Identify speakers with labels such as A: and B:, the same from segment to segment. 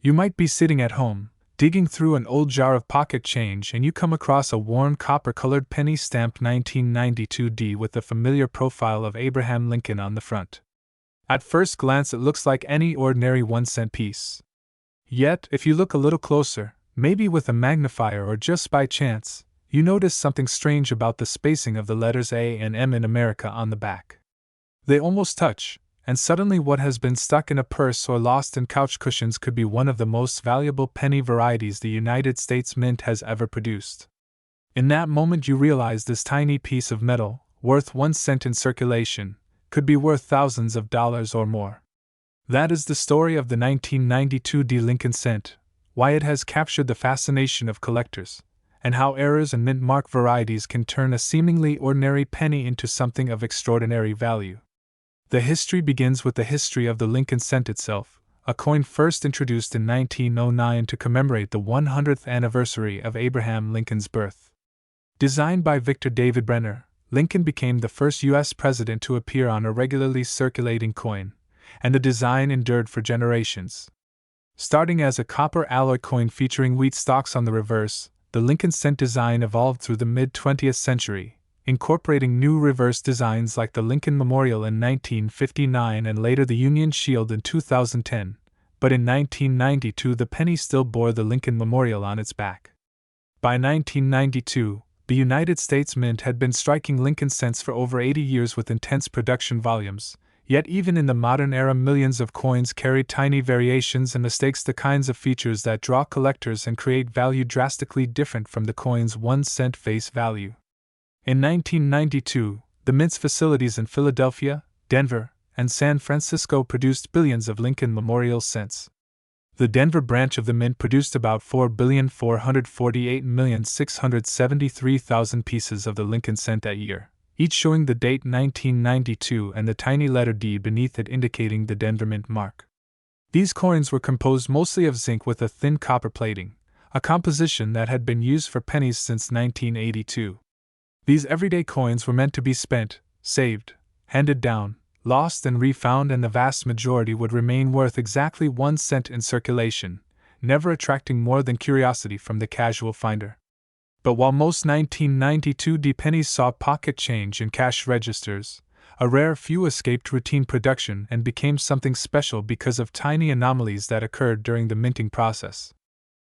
A: You might be sitting at home, digging through an old jar of pocket change, and you come across a worn copper-colored penny stamped 1992D with the familiar profile of Abraham Lincoln on the front. At first glance it looks like any ordinary 1-cent piece. Yet, if you look a little closer, maybe with a magnifier or just by chance, you notice something strange about the spacing of the letters A and M in America on the back. They almost touch, and suddenly what has been stuck in a purse or lost in couch cushions could be one of the most valuable penny varieties the United States Mint has ever produced. In that moment you realize this tiny piece of metal, worth 1 cent in circulation, could be worth thousands of dollars or more. That is the story of the 1992D Lincoln cent, why it has captured the fascination of collectors, and how errors and mint mark varieties can turn a seemingly ordinary penny into something of extraordinary value. The history begins with the history of the Lincoln cent itself, a coin first introduced in 1909 to commemorate the 100th anniversary of Abraham Lincoln's birth. Designed by Victor David Brenner, Lincoln became the first U.S. president to appear on a regularly circulating coin, and the design endured for generations. Starting as a copper alloy coin featuring wheat stalks on the reverse, the Lincoln cent design evolved through the mid-20th century, incorporating new reverse designs like the Lincoln Memorial in 1959 and later the Union Shield in 2010, but in 1992 the penny still bore the Lincoln Memorial on its back. By 1992, the United States Mint had been striking Lincoln cents for over 80 years with intense production volumes, yet even in the modern era millions of coins carry tiny variations and mistakes, the kinds of features that draw collectors and create value drastically different from the coin's 1 cent face value. In 1992, the Mint's facilities in Philadelphia, Denver, and San Francisco produced billions of Lincoln Memorial cents. The Denver branch of the Mint produced about 4,448,673,000 pieces of the Lincoln cent that year, each showing the date 1992 and the tiny letter D beneath it indicating the Denver Mint mark. These coins were composed mostly of zinc with a thin copper plating, a composition that had been used for pennies since 1982. These everyday coins were meant to be spent, saved, handed down, lost and refound, and the vast majority would remain worth exactly 1 cent in circulation, never attracting more than curiosity from the casual finder. But while most 1992D pennies saw pocket change in cash registers, a rare few escaped routine production and became something special because of tiny anomalies that occurred during the minting process.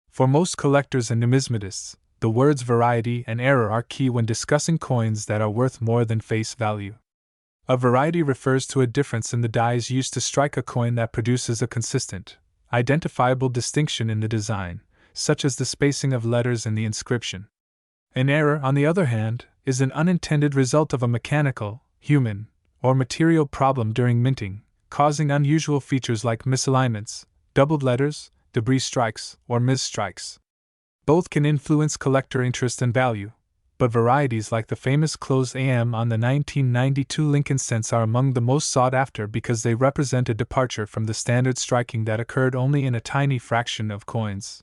A: For most collectors and numismatists, the words variety and error are key when discussing coins that are worth more than face value. A variety refers to a difference in the dies used to strike a coin that produces a consistent, identifiable distinction in the design, such as the spacing of letters in the inscription. An error, on the other hand, is an unintended result of a mechanical, human, or material problem during minting, causing unusual features like misalignments, doubled letters, debris strikes, or misstrikes. Both can influence collector interest and value, but varieties like the famous closed AM on the 1992 Lincoln cents are among the most sought after because they represent a departure from the standard striking that occurred only in a tiny fraction of coins.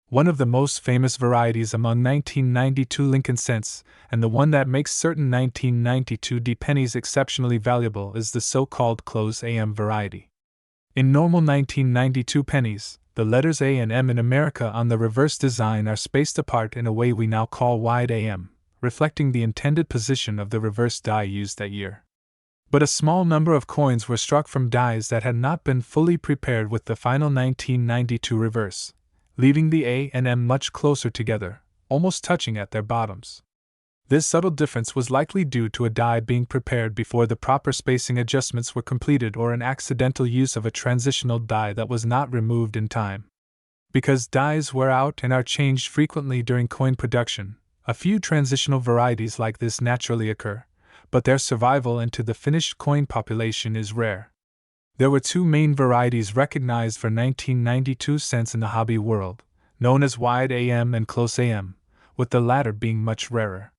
A: One of the most famous varieties among 1992 Lincoln cents, and the one that makes certain 1992D pennies exceptionally valuable, is the so-called closed AM variety. In normal 1992 pennies, the letters A and M in America on the reverse design are spaced apart in a way we now call wide AM, reflecting the intended position of the reverse die used that year. But a small number of coins were struck from dies that had not been fully prepared with the final 1992 reverse, leaving the A and M much closer together, almost touching at their bottoms. This subtle difference was likely due to a die being prepared before the proper spacing adjustments were completed or an accidental use of a transitional die that was not removed in time. Because dies wear out and are changed frequently during coin production, a few transitional varieties like this naturally occur, but their survival into the finished coin population is rare. There were two main varieties recognized for 1992 cents in the hobby world, known as wide AM and close AM, with the latter being much rarer.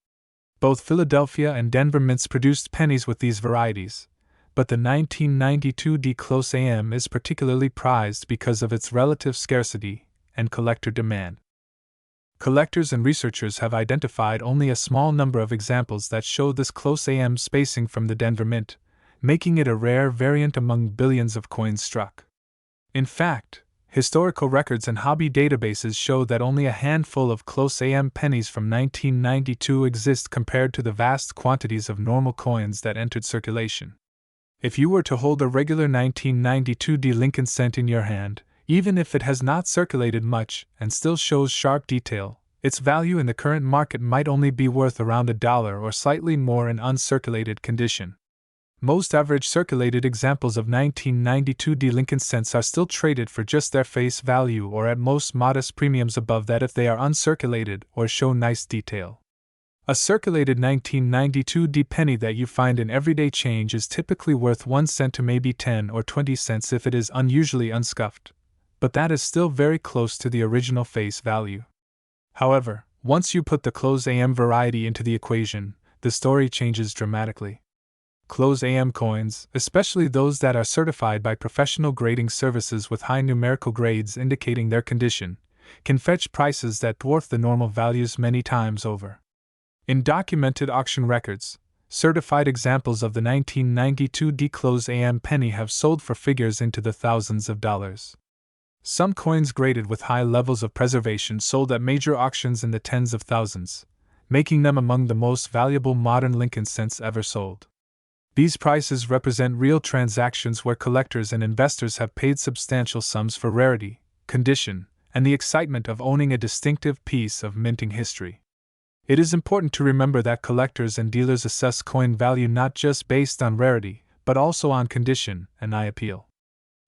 A: Both Philadelphia and Denver mints produced pennies with these varieties, but the 1992D close AM is particularly prized because of its relative scarcity and collector demand. Collectors and researchers have identified only a small number of examples that show this close AM spacing from the Denver Mint, making it a rare variant among billions of coins struck. In fact, Historical records and hobby databases show that only a handful of close AM pennies from 1992 exist compared to the vast quantities of normal coins that entered circulation. If you were to hold a regular 1992 D Lincoln cent in your hand, even if it has not circulated much and still shows sharp detail, its value in the current market might only be worth around $1 or slightly more in uncirculated condition. Most average circulated examples of 1992 D Lincoln cents are still traded for just their face value or at most modest premiums above that if they are uncirculated or show nice detail. A circulated 1992 D penny that you find in everyday change is typically worth 1 cent to maybe 10 or 20 cents if it is unusually unscuffed, but that is still very close to the original face value. However, once you put the close AM variety into the equation, the story changes dramatically. Close AM coins, especially those that are certified by professional grading services with high numerical grades indicating their condition, can fetch prices that dwarf the normal values many times over. In documented auction records, certified examples of the 1992 D close AM penny have sold for figures into the thousands of dollars. Some coins graded with high levels of preservation sold at major auctions in the tens of thousands, making them among the most valuable modern Lincoln cents ever sold. These prices represent real transactions where collectors and investors have paid substantial sums for rarity, condition, and the excitement of owning a distinctive piece of minting history. It is important to remember that collectors and dealers assess coin value not just based on rarity, but also on condition and eye appeal.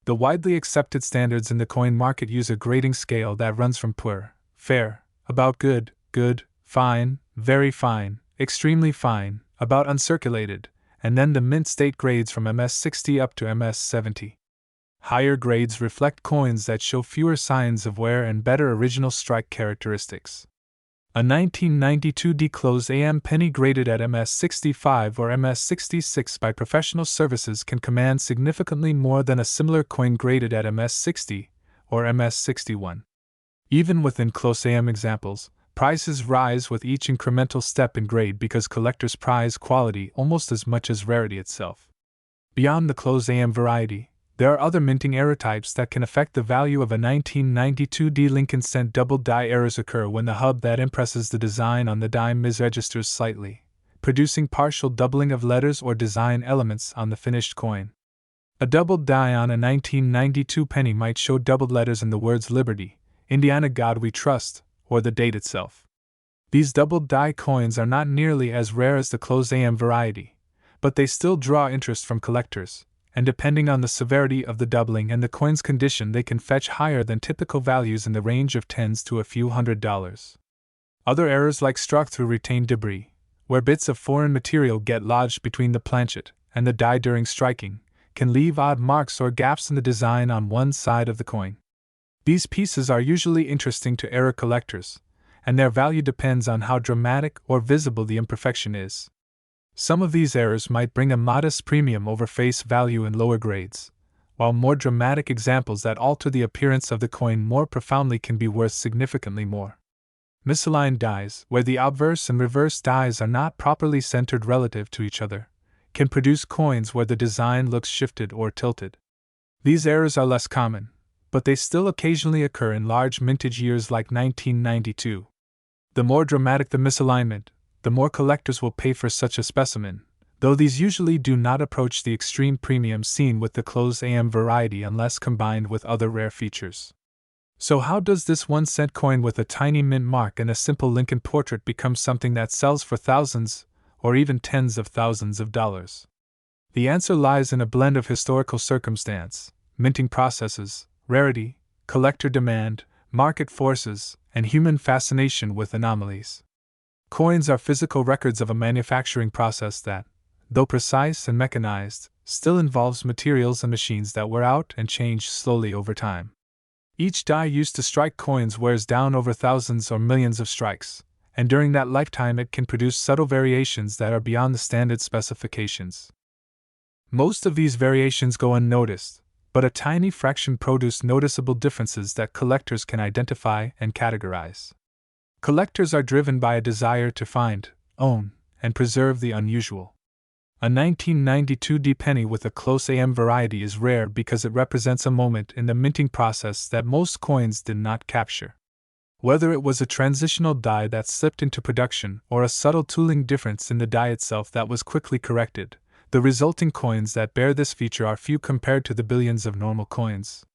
A: The widely accepted standards in the coin market use a grading scale that runs from poor, fair, about good, good, fine, very fine, extremely fine, about uncirculated, and then the mint state grades from MS60 up to MS70. Higher grades reflect coins that show fewer signs of wear and better original strike characteristics. A 1992 D close AM penny graded at MS65 or MS66 by professional services can command significantly more than a similar coin graded at MS60 or MS61. Even within close AM examples, prices rise with each incremental step in grade because collectors prize quality almost as much as rarity itself. Beyond the close AM variety, there are other minting error types that can affect the value of a 1992 D Lincoln cent. Double die errors occur when the hub that impresses the design on the die misregisters slightly, producing partial doubling of letters or design elements on the finished coin. A doubled die on a 1992 penny might show doubled letters in the words Liberty, Indiana God We Trust, or the date itself. These doubled die coins are not nearly as rare as the close AM variety, but they still draw interest from collectors, and depending on the severity of the doubling and the coin's condition, they can fetch higher than typical values in the range of tens to a few $100s. Other errors like struck through retained debris, where bits of foreign material get lodged between the planchet and the die during striking, can leave odd marks or gaps in the design on one side of the coin. These pieces are usually interesting to error collectors, and their value depends on how dramatic or visible the imperfection is. Some of these errors might bring a modest premium over face value in lower grades, while more dramatic examples that alter the appearance of the coin more profoundly can be worth significantly more. Misaligned dies, where the obverse and reverse dies are not properly centered relative to each other, can produce coins where the design looks shifted or tilted. These errors are less common, but they still occasionally occur in large mintage years like 1992. The more dramatic the misalignment, the more collectors will pay for such a specimen, though these usually do not approach the extreme premium seen with the close AM variety unless combined with other rare features. So how does this 1 cent coin with a tiny mint mark and a simple Lincoln portrait become something that sells for thousands, or even tens of thousands of dollars? The answer lies in a blend of historical circumstance, minting processes, rarity, collector demand, market forces, and human fascination with anomalies. Coins are physical records of a manufacturing process that, though precise and mechanized, still involves materials and machines that wear out and change slowly over time. Each die used to strike coins wears down over thousands or millions of strikes, and during that lifetime it can produce subtle variations that are beyond the standard specifications. Most of these variations go unnoticed, but a tiny fraction produce noticeable differences that collectors can identify and categorize. Collectors are driven by a desire to find, own, and preserve the unusual. A 1992 D penny with a close AM variety is rare because it represents a moment in the minting process that most coins did not capture. Whether it was a transitional die that slipped into production or a subtle tooling difference in the die itself that was quickly corrected, the resulting coins that bear this feature are few compared to the billions of normal coins.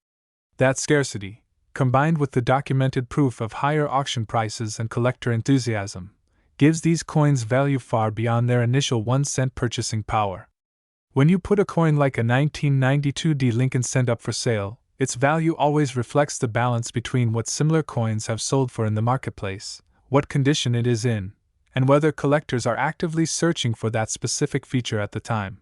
A: That scarcity, combined with the documented proof of higher auction prices and collector enthusiasm, gives these coins value far beyond their initial 1-cent purchasing power. When you put a coin like a 1992 D Lincoln Cent up for sale, its value always reflects the balance between what similar coins have sold for in the marketplace, what condition it is in, and whether collectors are actively searching for that specific feature at the time.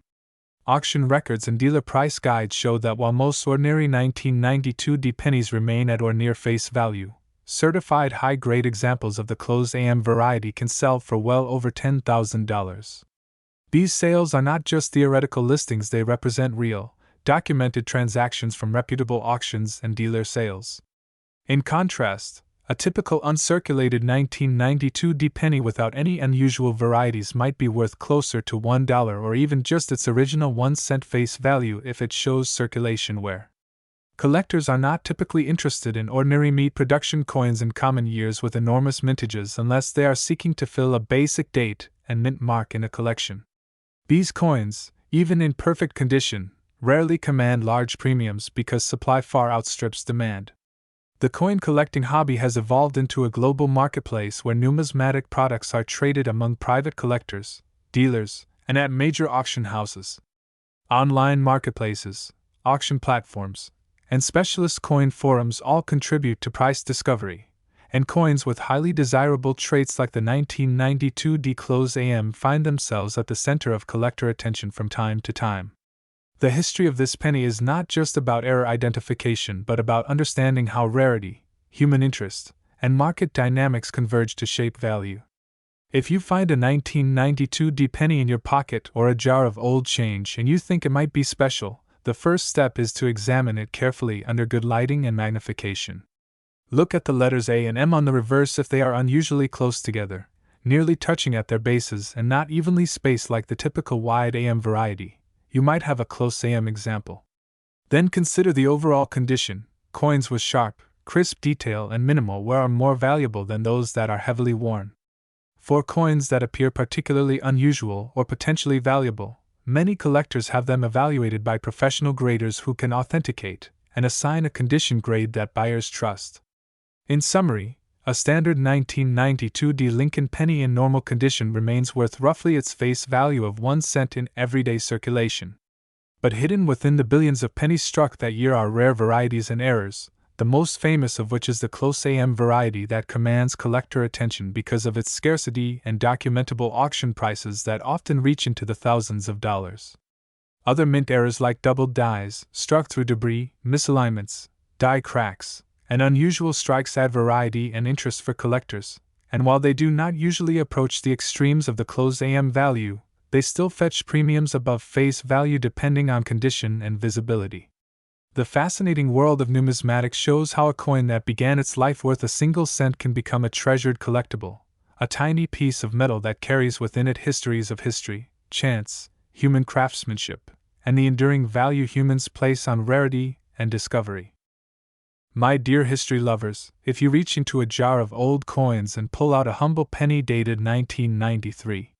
A: Auction records and dealer price guides show that while most ordinary 1992 D pennies remain at or near face value, certified high-grade examples of the closed AM variety can sell for well over $10,000. These sales are not just theoretical listings, they represent real, documented transactions from reputable auctions and dealer sales. In contrast, a typical uncirculated 1992 D penny without any unusual varieties might be worth closer to $1 or even just its original 1-cent face value if it shows circulation wear. Collectors are not typically interested in ordinary meat production coins in common years with enormous mintages unless they are seeking to fill a basic date and mint mark in a collection. These coins, even in perfect condition, rarely command large premiums because supply far outstrips demand. The coin collecting hobby has evolved into a global marketplace where numismatic products are traded among private collectors, dealers, and at major auction houses. Online marketplaces, auction platforms, and specialist coin forums all contribute to price discovery, and coins with highly desirable traits like the 1992 D Close AM find themselves at the center of collector attention from time to time. The history of this penny is not just about error identification but about understanding how rarity, human interest, and market dynamics converge to shape value. If you find a 1992 D penny in your pocket or a jar of old change and you think it might be special, the first step is to examine it carefully under good lighting and magnification. Look at the letters A and M on the reverse if they are unusually close together, nearly touching at their bases and not evenly spaced like the typical wide AM variety. You might have a close AM example. Then consider the overall condition. Coins with sharp, crisp detail and minimal wear are more valuable than those that are heavily worn. For coins that appear particularly unusual or potentially valuable, many collectors have them evaluated by professional graders who can authenticate and assign a condition grade that buyers trust. In summary, a standard 1992 D Lincoln penny in normal condition remains worth roughly its face value of 1 cent in everyday circulation. But hidden within the billions of pennies struck that year are rare varieties and errors, the most famous of which is the close AM variety that commands collector attention because of its scarcity and documentable auction prices that often reach into the thousands of dollars. Other mint errors like doubled dies, struck through debris, misalignments, die cracks, and unusual strikes add variety and interest for collectors, and while they do not usually approach the extremes of the closed AM value, they still fetch premiums above face value depending on condition and visibility. The fascinating world of numismatics shows how a coin that began its life worth a single cent can become a treasured collectible, a tiny piece of metal that carries within it histories of history, chance, human craftsmanship, and the enduring value humans place on rarity and discovery. My dear history lovers, if you reach into a jar of old coins and pull out a humble penny dated 1993,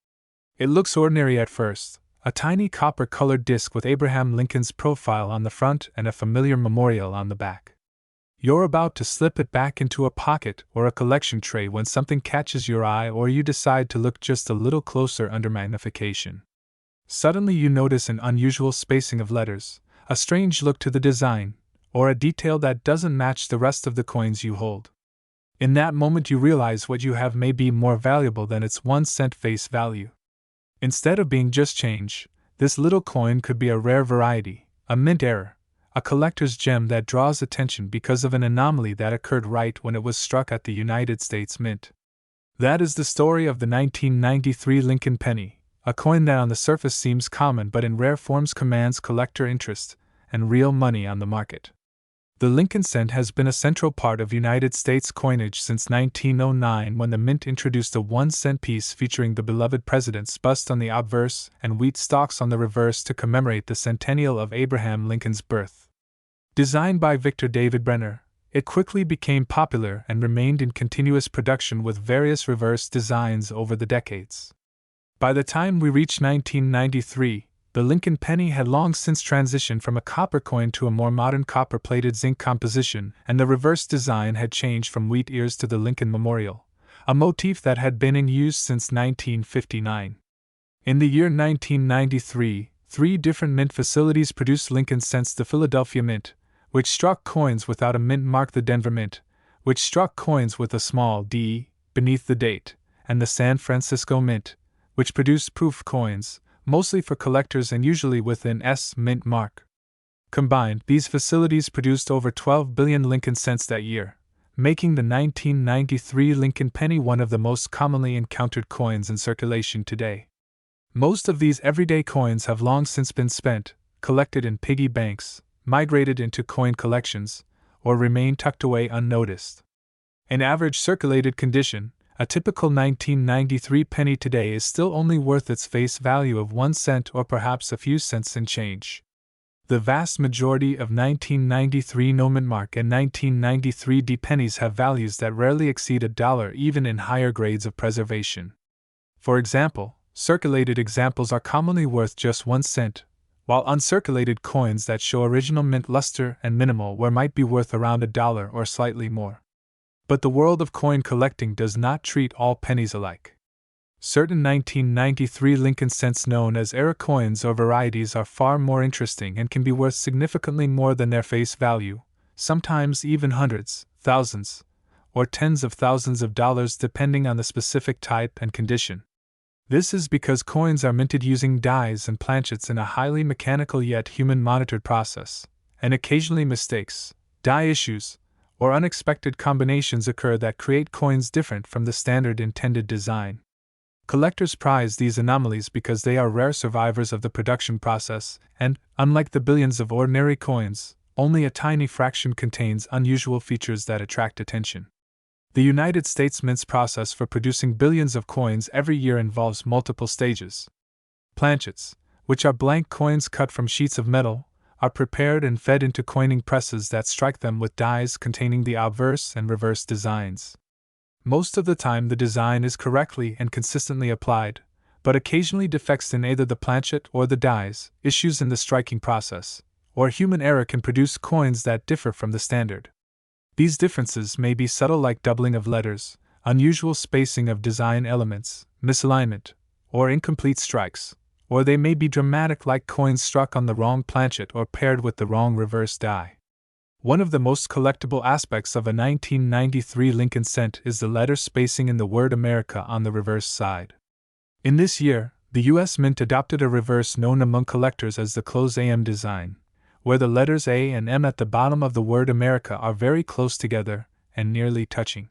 A: it looks ordinary at first, a tiny copper-colored disc with Abraham Lincoln's profile on the front and a familiar memorial on the back. You're about to slip it back into a pocket or a collection tray when something catches your eye or you decide to look just a little closer under magnification. Suddenly you notice an unusual spacing of letters, a strange look to the design, or a detail that doesn't match the rest of the coins you hold. In that moment you realize what you have may be more valuable than its 1 cent face value. Instead of being just change, this little coin could be a rare variety, a mint error, a collector's gem that draws attention because of an anomaly that occurred right when it was struck at the United States Mint. That is the story of the 1993 Lincoln penny, a coin that on the surface seems common but in rare forms commands collector interest and real money on the market. The Lincoln cent has been a central part of United States coinage since 1909, when the mint introduced a 1-cent piece featuring the beloved president's bust on the obverse and wheat stalks on the reverse to commemorate the centennial of Abraham Lincoln's birth. Designed by Victor David Brenner, it quickly became popular and remained in continuous production with various reverse designs over the decades. By the time we reached 1993, the Lincoln penny had long since transitioned from a copper coin to a more modern copper-plated zinc composition, and the reverse design had changed from wheat ears to the Lincoln Memorial, a motif that had been in use since 1959. In the year 1993, 3 different mint facilities produced Lincoln cents: the Philadelphia Mint, which struck coins without a mint mark; the Denver Mint, which struck coins with a small d beneath the date; and the San Francisco Mint, which produced proof coins, mostly for collectors and usually with an S mint mark. Combined, these facilities produced over 12 billion Lincoln cents that year, making the 1993 Lincoln penny one of the most commonly encountered coins in circulation today. Most of these everyday coins have long since been spent, collected in piggy banks, migrated into coin collections, or remain tucked away unnoticed. In average circulated condition, a typical 1993 penny today is still only worth its face value of 1 cent or perhaps a few cents in change. The vast majority of 1993 no-mint mark and 1993 D pennies have values that rarely exceed $1 even in higher grades of preservation. For example, circulated examples are commonly worth just 1 cent, while uncirculated coins that show original mint luster and minimal wear might be worth around $1 or slightly more. But the world of coin collecting does not treat all pennies alike. Certain 1993 Lincoln cents known as era coins or varieties are far more interesting and can be worth significantly more than their face value, sometimes even hundreds, thousands, or tens of thousands of dollars depending on the specific type and condition. This is because coins are minted using dies and planchets in a highly mechanical yet human-monitored process, and occasionally mistakes, die issues, or unexpected combinations occur that create coins different from the standard intended design. Collectors prize these anomalies because they are rare survivors of the production process, and, unlike the billions of ordinary coins, only a tiny fraction contains unusual features that attract attention. The United States Mint's process for producing billions of coins every year involves multiple stages. Planchets, which are blank coins cut from sheets of metal, are prepared and fed into coining presses that strike them with dies containing the obverse and reverse designs. Most of the time the design is correctly and consistently applied, but occasionally defects in either the planchet or the dies, issues in the striking process, or human error can produce coins that differ from the standard. These differences may be subtle, like doubling of letters, unusual spacing of design elements, misalignment, or incomplete strikes, or they may be dramatic, like coins struck on the wrong planchet or paired with the wrong reverse die. One of the most collectible aspects of a 1993 Lincoln cent is the letter spacing in the word America on the reverse side. In this year, the U.S. Mint adopted a reverse known among collectors as the close AM design, where the letters A and M at the bottom of the word America are very close together and nearly touching.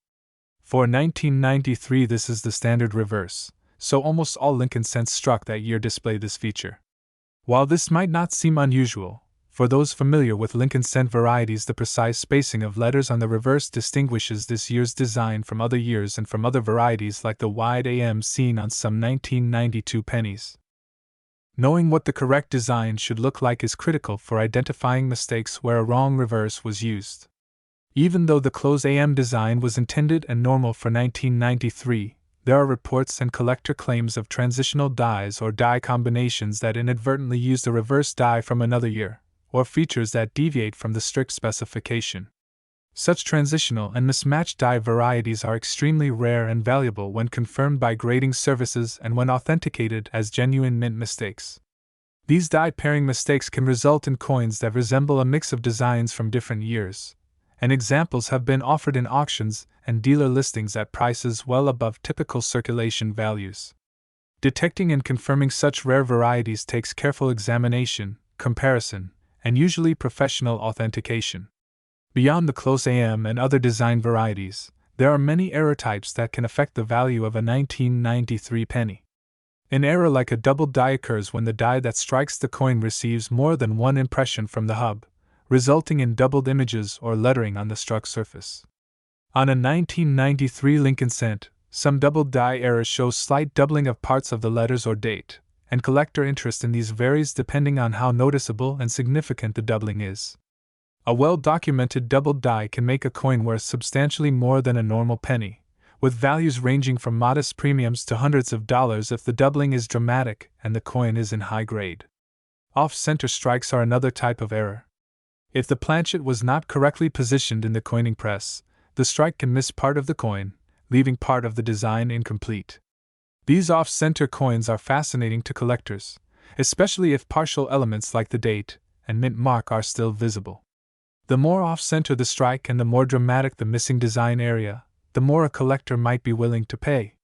A: For 1993, this is the standard reverse, so almost all Lincoln cents struck that year display this feature. While this might not seem unusual, for those familiar with Lincoln cent varieties, the precise spacing of letters on the reverse distinguishes this year's design from other years and from other varieties like the wide AM seen on some 1992 pennies. Knowing what the correct design should look like is critical for identifying mistakes where a wrong reverse was used. Even though the close AM design was intended and normal for 1993, there are reports and collector claims of transitional dies or die combinations that inadvertently used a reverse die from another year, or features that deviate from the strict specification. Such transitional and mismatched die varieties are extremely rare and valuable when confirmed by grading services and when authenticated as genuine mint mistakes. These die pairing mistakes can result in coins that resemble a mix of designs from different years, and examples have been offered in auctions and dealer listings at prices well above typical circulation values. Detecting and confirming such rare varieties takes careful examination, comparison, and usually professional authentication. Beyond the close AM and other design varieties, there are many error types that can affect the value of a 1993 penny. An error like a double die occurs when the die that strikes the coin receives more than one impression from the hub, resulting in doubled images or lettering on the struck surface. On a 1993 Lincoln cent, some double die errors show slight doubling of parts of the letters or date, and collector interest in these varies depending on how noticeable and significant the doubling is. A well-documented doubled die can make a coin worth substantially more than a normal penny, with values ranging from modest premiums to hundreds of dollars if the doubling is dramatic and the coin is in high grade. Off-center strikes are another type of error. If the planchet was not correctly positioned in the coining press, the strike can miss part of the coin, leaving part of the design incomplete. These off-center coins are fascinating to collectors, especially if partial elements like the date and mint mark are still visible. The more off-center the strike and the more dramatic the missing design area, the more a collector might be willing to pay.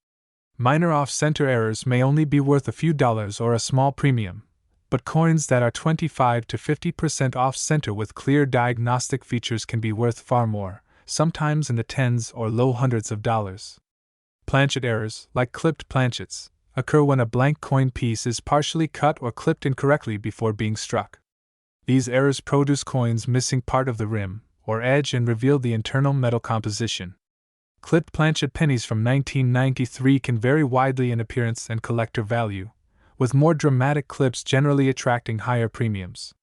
A: Minor off-center errors may only be worth a few dollars or a small premium, but coins that are 25 to 50% off-center with clear diagnostic features can be worth far more, sometimes in the tens or low hundreds of dollars. Planchet errors, like clipped planchets, occur when a blank coin piece is partially cut or clipped incorrectly before being struck. These errors produce coins missing part of the rim or edge and reveal the internal metal composition. Clipped planchet pennies from 1993 can vary widely in appearance and collector value, with more dramatic clips generally attracting higher premiums.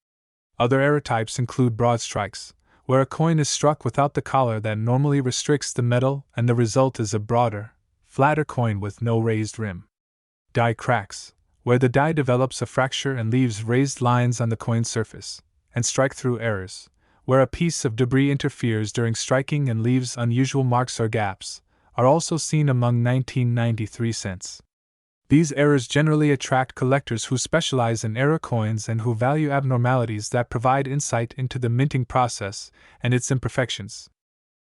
A: Other error types include broad strikes, where a coin is struck without the collar that normally restricts the metal and the result is a broader, flatter coin with no raised rim. Die cracks, where the die develops a fracture and leaves raised lines on the coin surface, and strike-through errors, where a piece of debris interferes during striking and leaves unusual marks or gaps, are also seen among 1993 cents. These errors generally attract collectors who specialize in error coins and who value abnormalities that provide insight into the minting process and its imperfections.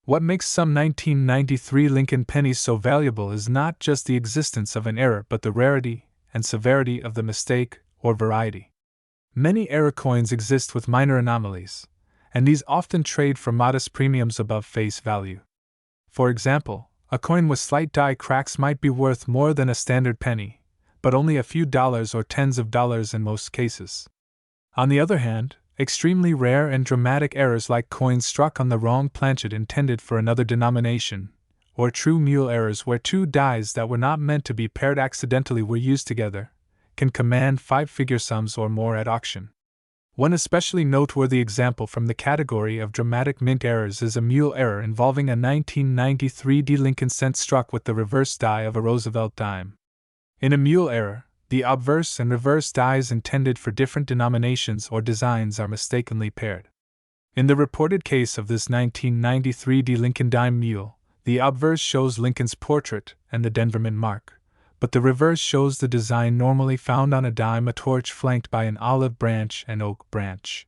A: What makes some 1993 Lincoln pennies so valuable is not just the existence of an error but the rarity and severity of the mistake or variety. Many error coins exist with minor anomalies, and these often trade for modest premiums above face value. For example, a coin with slight die cracks might be worth more than a standard penny, but only a few dollars or tens of dollars in most cases. On the other hand, extremely rare and dramatic errors like coins struck on the wrong planchet intended for another denomination, or true mule errors where two dies that were not meant to be paired accidentally were used together, can command five-figure sums or more at auction. One especially noteworthy example from the category of dramatic mint errors is a mule error involving a 1993 D Lincoln cent struck with the reverse die of a Roosevelt dime. In a mule error, the obverse and reverse dies intended for different denominations or designs are mistakenly paired. In the reported case of this 1993 D Lincoln dime mule, the obverse shows Lincoln's portrait and the Denver mint mark, but the reverse shows the design normally found on a dime, a torch flanked by an olive branch and oak branch.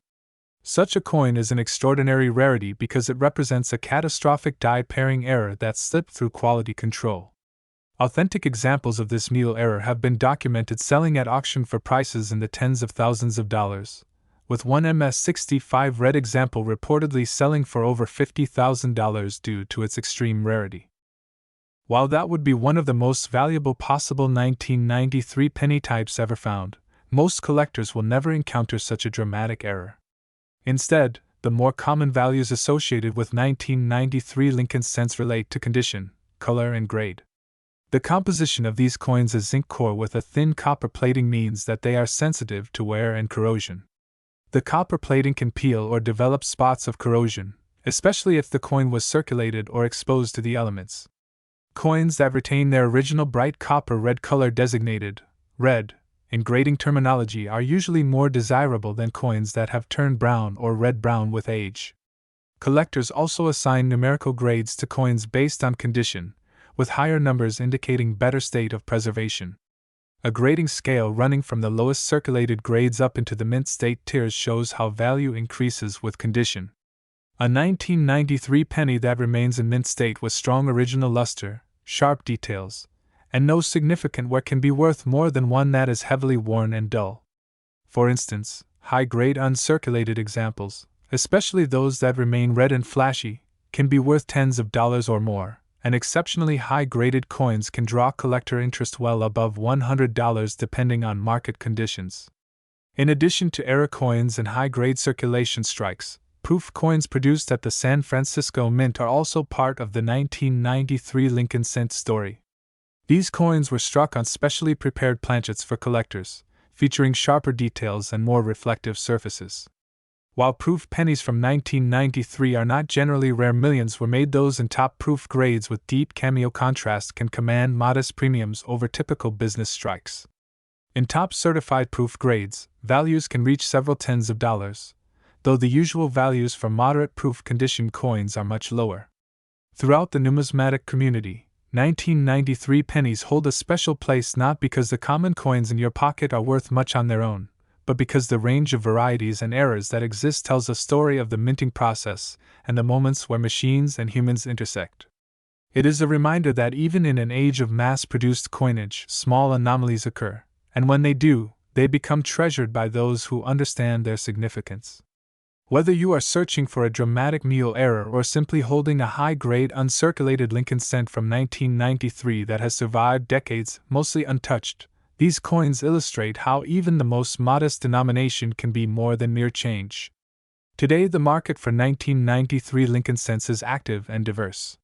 A: Such a coin is an extraordinary rarity because it represents a catastrophic die pairing error that slipped through quality control. Authentic examples of this mule error have been documented selling at auction for prices in the tens of thousands of dollars, with one MS-65 red example reportedly selling for over $50,000 due to its extreme rarity. While that would be one of the most valuable possible 1993 penny types ever found, most collectors will never encounter such a dramatic error. Instead, the more common values associated with 1993 Lincoln cents relate to condition, color, and grade. The composition of these coins as zinc core with a thin copper plating means that they are sensitive to wear and corrosion. The copper plating can peel or develop spots of corrosion, especially if the coin was circulated or exposed to the elements. Coins that retain their original bright copper red color designated red in grading terminology are usually more desirable than coins that have turned brown or red-brown with age. Collectors also assign numerical grades to coins based on condition, with higher numbers indicating better state of preservation. A grading scale running from the lowest circulated grades up into the mint state tiers shows how value increases with condition. A 1993 penny that remains in mint state with strong original luster, sharp details, and no significant wear can be worth more than one that is heavily worn and dull. For instance, high-grade uncirculated examples, especially those that remain red and flashy, can be worth tens of dollars or more, and exceptionally high-graded coins can draw collector interest well above $100 depending on market conditions. In addition to error coins and high-grade circulation strikes, proof coins produced at the San Francisco Mint are also part of the 1993 Lincoln cent story. These coins were struck on specially prepared planchets for collectors, featuring sharper details and more reflective surfaces. While proof pennies from 1993 are not generally rare, millions were made. Those in top proof grades with deep cameo contrast can command modest premiums over typical business strikes. In top certified proof grades, values can reach several tens of dollars, though the usual values for moderate proof condition coins are much lower. Throughout the numismatic community, 1993 pennies hold a special place not because the common coins in your pocket are worth much on their own, but because the range of varieties and errors that exist tells a story of the minting process and the moments where machines and humans intersect. It is a reminder that even in an age of mass-produced coinage, small anomalies occur, and when they do, they become treasured by those who understand their significance. Whether you are searching for a dramatic meal error or simply holding a high-grade uncirculated Lincoln cent from 1993 that has survived decades, mostly untouched, these coins illustrate how even the most modest denomination can be more than mere change. Today, the market for 1993 Lincoln cents is active and diverse.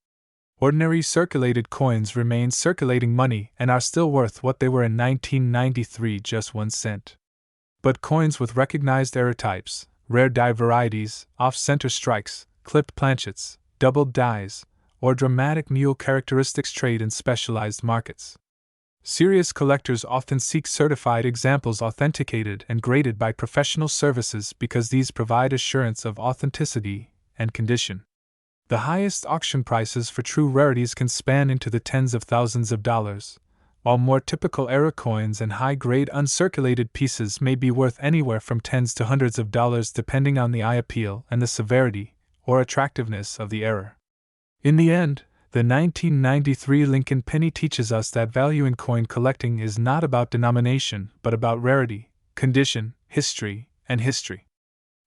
A: Ordinary circulated coins remain circulating money and are still worth what they were in 1993, just 1 cent. But coins with recognized error types, rare die varieties, off-center strikes, clipped planchets, doubled dies, or dramatic mule characteristics trade in specialized markets. Serious collectors often seek certified examples authenticated and graded by professional services because these provide assurance of authenticity and condition. The highest auction prices for true rarities can span into the tens of thousands of dollars, while more typical error coins and high-grade uncirculated pieces may be worth anywhere from tens to hundreds of dollars depending on the eye appeal and the severity or attractiveness of the error. In the end, the 1993 Lincoln penny teaches us that value in coin collecting is not about denomination but about rarity, condition, history, and history.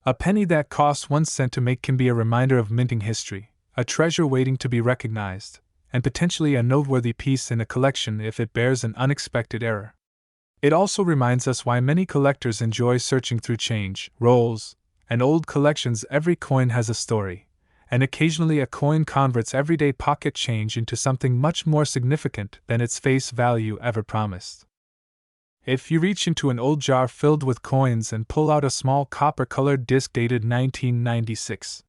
A: A penny that costs 1 cent to make can be a reminder of minting history, a treasure waiting to be recognized, and potentially a noteworthy piece in a collection if it bears an unexpected error. It also reminds us why many collectors enjoy searching through change, rolls, and old collections. Every coin has a story, and occasionally a coin converts everyday pocket change into something much more significant than its face value ever promised. If you reach into an old jar filled with coins and pull out a small copper-colored disc dated 1996,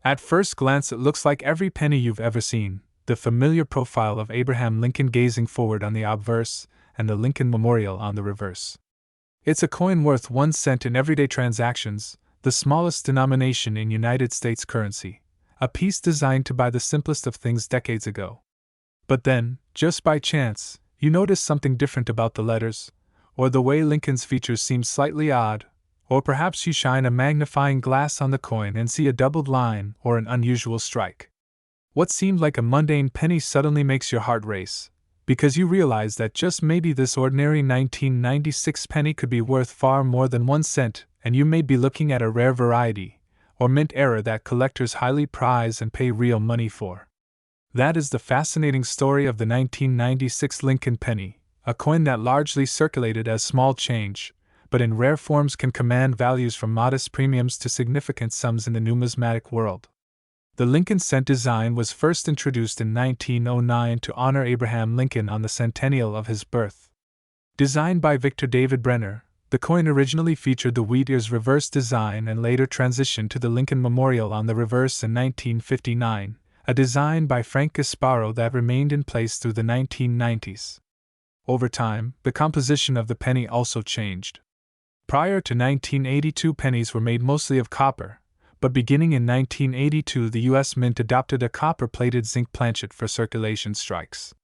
A: at first glance it looks like every penny you've ever seen, the familiar profile of Abraham Lincoln gazing forward on the obverse and the Lincoln Memorial on the reverse. It's a coin worth 1 cent in everyday transactions, the smallest denomination in United States currency, a piece designed to buy the simplest of things decades ago. But then, just by chance, you notice something different about the letters, or the way Lincoln's features seem slightly odd, or perhaps you shine a magnifying glass on the coin and see a doubled line or an unusual strike. What seemed like a mundane penny suddenly makes your heart race, because you realize that just maybe this ordinary 1996 penny could be worth far more than 1 cent, and you may be looking at a rare variety, or mint error that collectors highly prize and pay real money for. That is the fascinating story of the 1996 Lincoln penny, a coin that largely circulated as small change, but in rare forms can command values from modest premiums to significant sums in the numismatic world. The Lincoln cent design was first introduced in 1909 to honor Abraham Lincoln on the centennial of his birth. Designed by Victor David Brenner, the coin originally featured the wheat ears reverse design and later transitioned to the Lincoln Memorial on the reverse in 1959, a design by Frank Gasparo that remained in place through the 1990s. Over time, the composition of the penny also changed. Prior to 1982, pennies were made mostly of copper, but beginning in 1982 the U.S. Mint adopted a copper-plated zinc planchet for circulation strikes.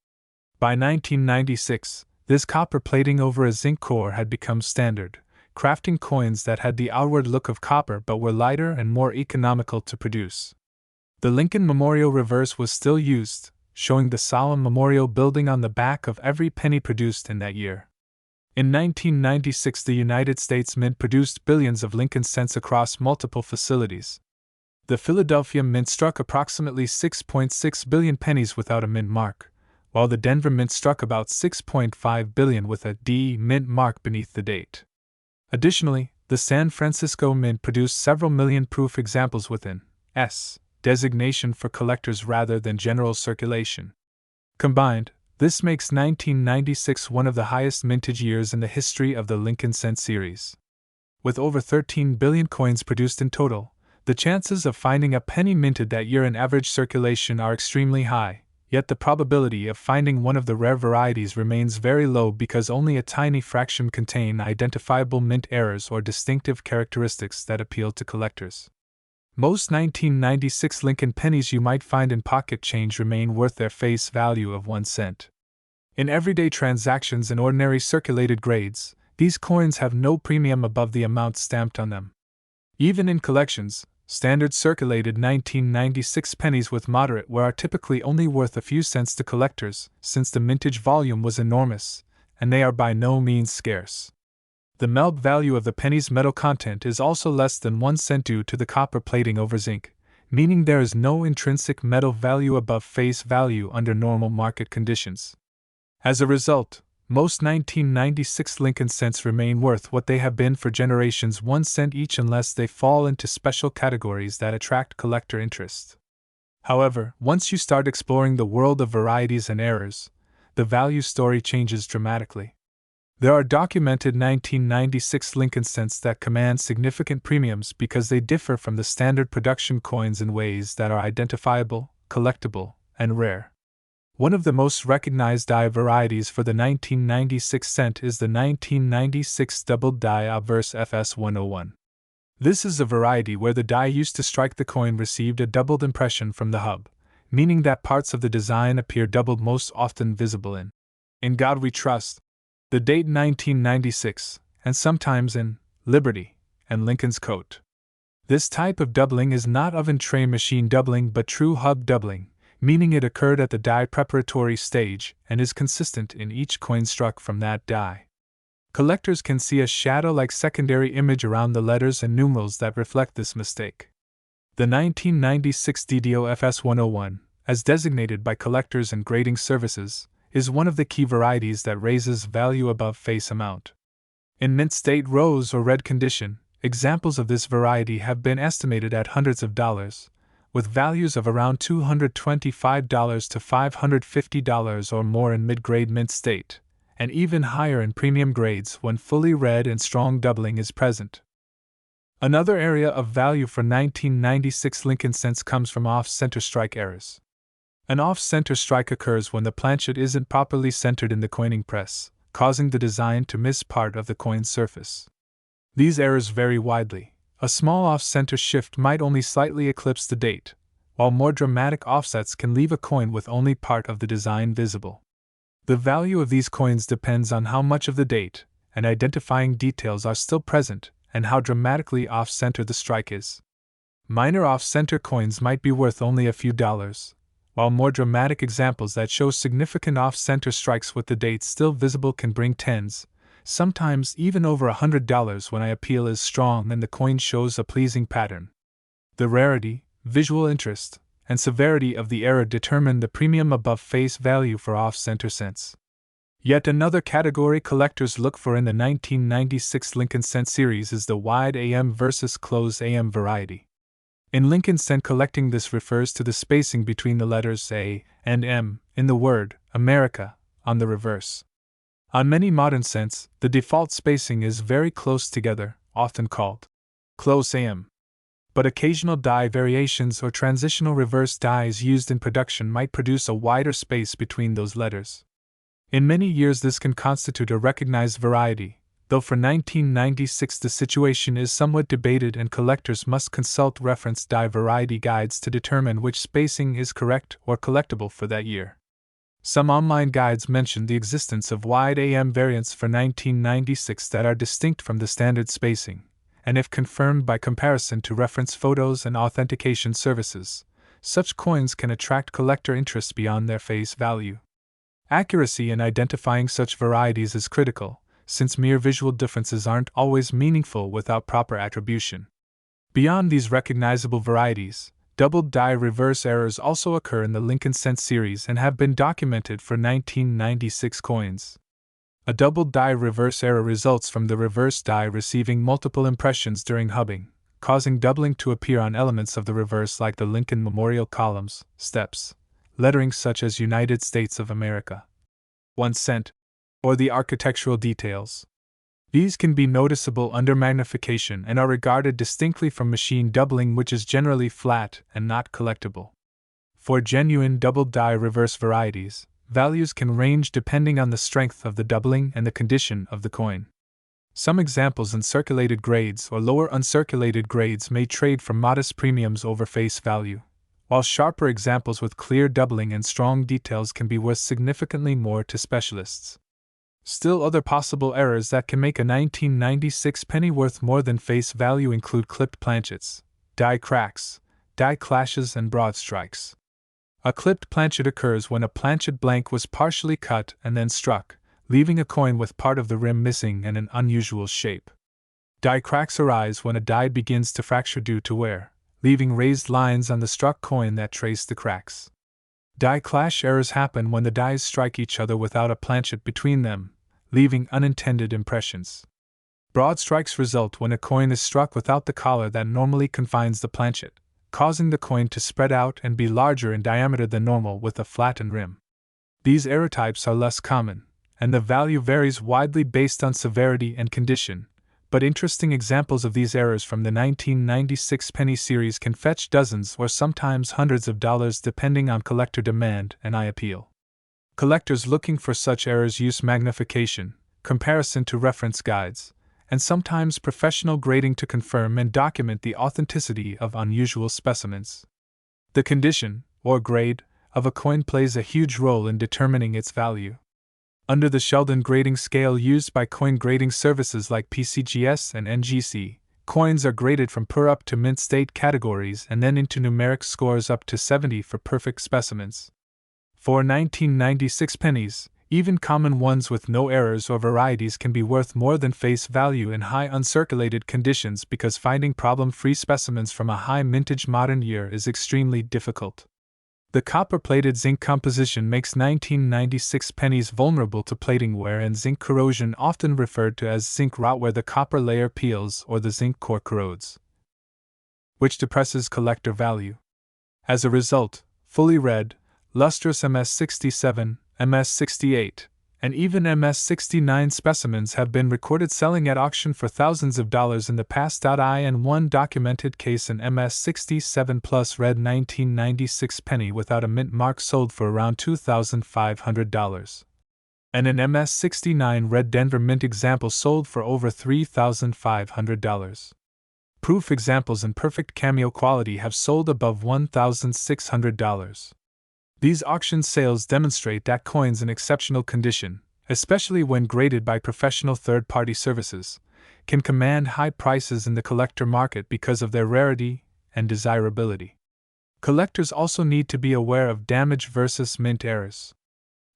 A: By 1996, this copper plating over a zinc core had become standard, crafting coins that had the outward look of copper but were lighter and more economical to produce. The Lincoln Memorial reverse was still used, showing the solemn memorial building on the back of every penny produced in that year. In 1996, the United States Mint produced billions of Lincoln cents across multiple facilities. The Philadelphia Mint struck approximately 6.6 billion pennies without a mint mark, while the Denver Mint struck about 6.5 billion with a D Mint mark beneath the date. Additionally, The San Francisco Mint produced several million proof examples with an S designation for collectors rather than general circulation. Combined, this makes 1996 one of the highest mintage years in the history of the Lincoln Cent series. With over 13 billion coins produced in total, the chances of finding a penny minted that year in average circulation are extremely high, yet the probability of finding one of the rare varieties remains very low because only a tiny fraction contain identifiable mint errors or distinctive characteristics that appeal to collectors. Most 1996 Lincoln pennies you might find in pocket change remain worth their face value of 1 cent. In everyday transactions and ordinary circulated grades, these coins have no premium above the amount stamped on them. Even in collections, standard circulated 1996 pennies with moderate wear are typically only worth a few cents to collectors, since the mintage volume was enormous, and they are by no means scarce. The melt value of the penny's metal content is also less than 1 cent due to the copper plating over zinc, meaning there is no intrinsic metal value above face value under normal market conditions. As a result, most 1996 Lincoln cents remain worth what they have been for generations 1 cent each unless they fall into special categories that attract collector interest. However, once you start exploring the world of varieties and errors, the value story changes dramatically. There are documented 1996 Lincoln cents that command significant premiums because they differ from the standard production coins in ways that are identifiable, collectible, and rare. One of the most recognized die varieties for the 1996 cent is the 1996 doubled die obverse FS101. This is a variety where the die used to strike the coin received a doubled impression from the hub, meaning that parts of the design appear doubled, most often visible in God We Trust, the date 1996, and sometimes in Liberty and Lincoln's coat. This type of doubling is not oven tray machine doubling but true hub doubling, meaning it occurred at the die preparatory stage and is consistent in each coin struck from that die. Collectors can see a shadow-like secondary image around the letters and numerals that reflect this mistake. The 1996 DDO FS101, as designated by collectors and grading services, is one of the key varieties that raises value above face amount. In mint state rose or red condition, examples of this variety have been estimated at hundreds of dollars, with values of around $225 to $550 or more in mid-grade mint state, and even higher in premium grades when fully red and strong doubling is present. Another area of value for 1996 Lincoln cents comes from off-center strike errors. An off-center strike occurs when the planchet isn't properly centered in the coining press, causing the design to miss part of the coin's surface. These errors vary widely. A small off-center shift might only slightly eclipse the date, while more dramatic offsets can leave a coin with only part of the design visible. The value of these coins depends on how much of the date and identifying details are still present and how dramatically off-center the strike is. Minor off-center coins might be worth only a few dollars, while more dramatic examples that show significant off-center strikes with the date still visible can bring tens, sometimes even over $100 when the appeal is strong and the coin shows a pleasing pattern. The rarity, visual interest, and severity of the error determine the premium above face value for off-center cents. Yet another category collectors look for in the 1996 Lincoln Cent series is the wide AM versus close AM variety. In Lincoln Cent collecting, this refers to the spacing between the letters A and M in the word America on the reverse. On many modern cents, the default spacing is very close together, often called close AM. But occasional die variations or transitional reverse dies used in production might produce a wider space between those letters. In many years this can constitute a recognized variety, though for 1996 the situation is somewhat debated and collectors must consult reference die variety guides to determine which spacing is correct or collectible for that year. Some online guides mention the existence of wide AM variants for 1996 that are distinct from the standard spacing, and if confirmed by comparison to reference photos and authentication services, such coins can attract collector interest beyond their face value. Accuracy in identifying such varieties is critical, since mere visual differences aren't always meaningful without proper attribution. Beyond these recognizable varieties, doubled die reverse errors also occur in the Lincoln Cent series and have been documented for 1996 coins. A double die reverse error results from the reverse die receiving multiple impressions during hubbing, causing doubling to appear on elements of the reverse like the Lincoln Memorial columns, steps, lettering such as United States of America, 1 cent, or the architectural details. These can be noticeable under magnification and are regarded distinctly from machine doubling, which is generally flat and not collectible. For genuine double die reverse varieties, values can range depending on the strength of the doubling and the condition of the coin. Some examples uncirculated grades or lower uncirculated grades may trade for modest premiums over face value, while sharper examples with clear doubling and strong details can be worth significantly more to specialists. Still, other possible errors that can make a 1996 penny worth more than face value include clipped planchets, die cracks, die clashes, and broad strikes. A clipped planchet occurs when a planchet blank was partially cut and then struck, leaving a coin with part of the rim missing and an unusual shape. Die cracks arise when a die begins to fracture due to wear, leaving raised lines on the struck coin that trace the cracks. Die clash errors happen when the dies strike each other without a planchet between them, leaving unintended impressions. Broad strikes result when a coin is struck without the collar that normally confines the planchet, causing the coin to spread out and be larger in diameter than normal with a flattened rim. These error types are less common, and the value varies widely based on severity and condition, but interesting examples of these errors from the 1996 penny series can fetch dozens or sometimes hundreds of dollars depending on collector demand and eye appeal. Collectors looking for such errors use magnification, comparison to reference guides, and sometimes professional grading to confirm and document the authenticity of unusual specimens. The condition, or grade, of a coin plays a huge role in determining its value. Under the Sheldon grading scale used by coin grading services like PCGS and NGC, coins are graded from per up to mint state categories and then into numeric scores up to 70 for perfect specimens. For 1996 pennies, even common ones with no errors or varieties can be worth more than face value in high uncirculated conditions because finding problem-free specimens from a high mintage modern year is extremely difficult. The copper-plated zinc composition makes 1996 pennies vulnerable to plating wear and zinc corrosion, often referred to as zinc rot, where the copper layer peels or the zinc core corrodes, which depresses collector value. As a result, fully red, lustrous MS67, MS68, and even MS69 specimens have been recorded selling at auction for thousands of dollars in the past. In one documented case, an MS67 Plus red 1996 penny without a mint mark sold for around $2,500. And an MS69 red Denver mint example sold for over $3,500. Proof examples in perfect cameo quality have sold above $1,600. These auction sales demonstrate that coins in exceptional condition, especially when graded by professional third-party services, can command high prices in the collector market because of their rarity and desirability. Collectors also need to be aware of damage versus mint errors.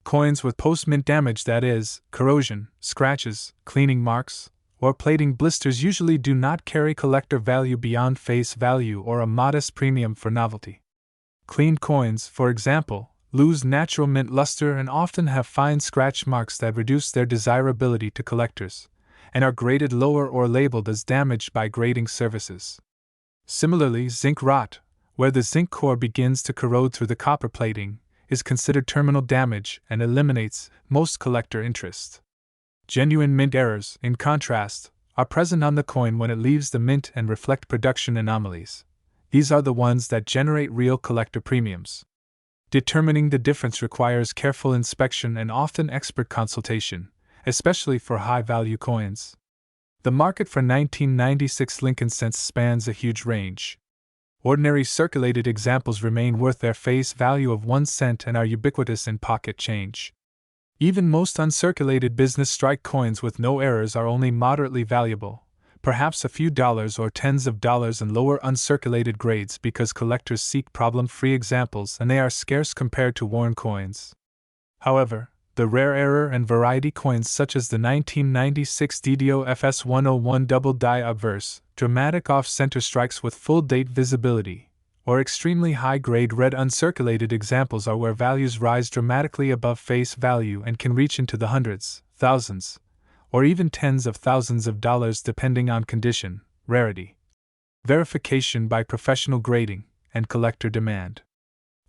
A: Coins with post-mint damage, that is, corrosion, scratches, cleaning marks, or plating blisters, usually do not carry collector value beyond face value or a modest premium for novelty. Clean coins, for example, lose natural mint luster and often have fine scratch marks that reduce their desirability to collectors, and are graded lower or labeled as damaged by grading services. Similarly, zinc rot, where the zinc core begins to corrode through the copper plating, is considered terminal damage and eliminates most collector interest. Genuine mint errors, in contrast, are present on the coin when it leaves the mint and reflect production anomalies. These are the ones that generate real collector premiums. Determining the difference requires careful inspection and often expert consultation, especially for high-value coins. The market for 1996 Lincoln cents spans a huge range. Ordinary circulated examples remain worth their face value of 1 cent and are ubiquitous in pocket change. Even most uncirculated business strike coins with no errors are only moderately valuable, perhaps a few dollars or tens of dollars in lower uncirculated grades because collectors seek problem-free examples and they are scarce compared to worn coins. However, the rare error and variety coins such as the 1996 DDO FS101 double die obverse, dramatic off-center strikes with full date visibility, or extremely high-grade red uncirculated examples are where values rise dramatically above face value and can reach into the hundreds, thousands, or even tens of thousands of dollars depending on condition, rarity, verification by professional grading, and collector demand.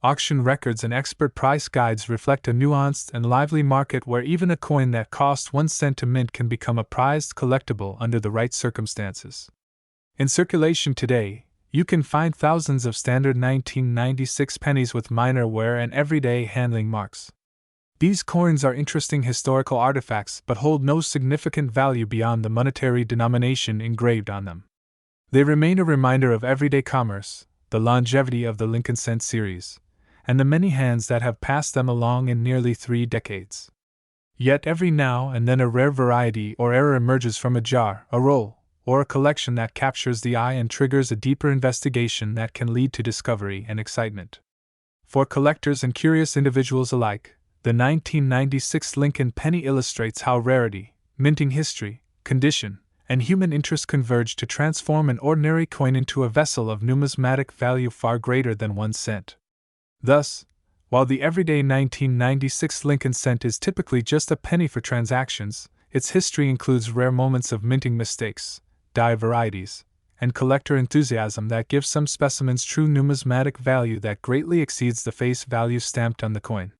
A: Auction records and expert price guides reflect a nuanced and lively market where even a coin that cost 1 cent to mint can become a prized collectible under the right circumstances. In circulation today, you can find thousands of standard 1996 pennies with minor wear and everyday handling marks. These coins are interesting historical artifacts but hold no significant value beyond the monetary denomination engraved on them. They remain a reminder of everyday commerce, the longevity of the Lincoln Cent series, and the many hands that have passed them along in nearly 3 decades. Yet every now and then a rare variety or error emerges from a jar, a roll, or a collection that captures the eye and triggers a deeper investigation that can lead to discovery and excitement. For collectors and curious individuals alike, the 1996 Lincoln penny illustrates how rarity, minting history, condition, and human interest converge to transform an ordinary coin into a vessel of numismatic value far greater than 1 cent. Thus, while the everyday 1996 Lincoln Cent is typically just a penny for transactions, its history includes rare moments of minting mistakes, die varieties, and collector enthusiasm that give some specimens true numismatic value that greatly exceeds the face value stamped on the coin.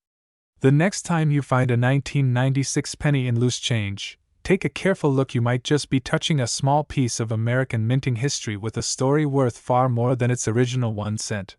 A: The next time you find a 1996 penny in loose change, take a careful look. You might just be touching a small piece of American minting history with a story worth far more than its original 1 cent.